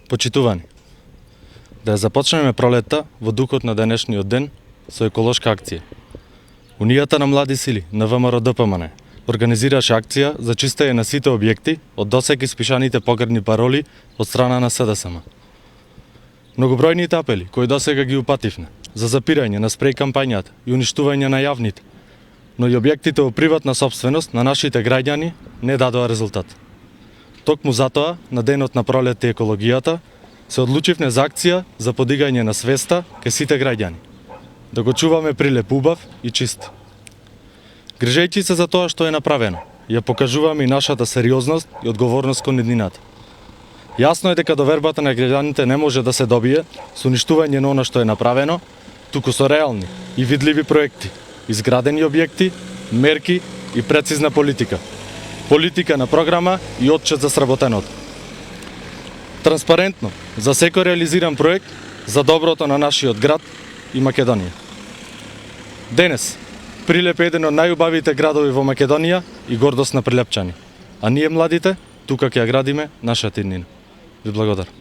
Почитувани, да ја започнеме пролетта во духот на денешниот ден со еколошка акција. Унијата на млади сили на ВМРО-ДПМН организираше акција за чистење на сите објекти од досег испишаните погрдни пароли од страна на СДСМ. Многобројните апели кои досега ги упативме за запирање на спреј кампањата и уништување на јавните, но и објектите во приватна собственост на нашите граѓани не дадоа резултат. Токму затоа, на денот на пролетта и екологијата, се одлучивме за акција за подигање на свеста кај сите граѓани. Да го чуваме прилеп убав и чист. Грижејќи се за тоа што е направено, ја покажуваме и нашата сериозност и одговорност кон иднината. Јасно е дека довербата на граѓаните не може да се добие со уништување на она што е направено, туку со реални и видливи проекти, изградени објекти, мерки и прецизна политика. Политика на програма и отчет за сработеното. Транспарентно за секој реализиран проект за доброто на нашиот град и Македонија. Денес, Прилеп е еден од најубавите градови во Македонија и гордост на прилепчани. А ние младите, тука ќе ја градиме нашата иднина. Ви благодарам.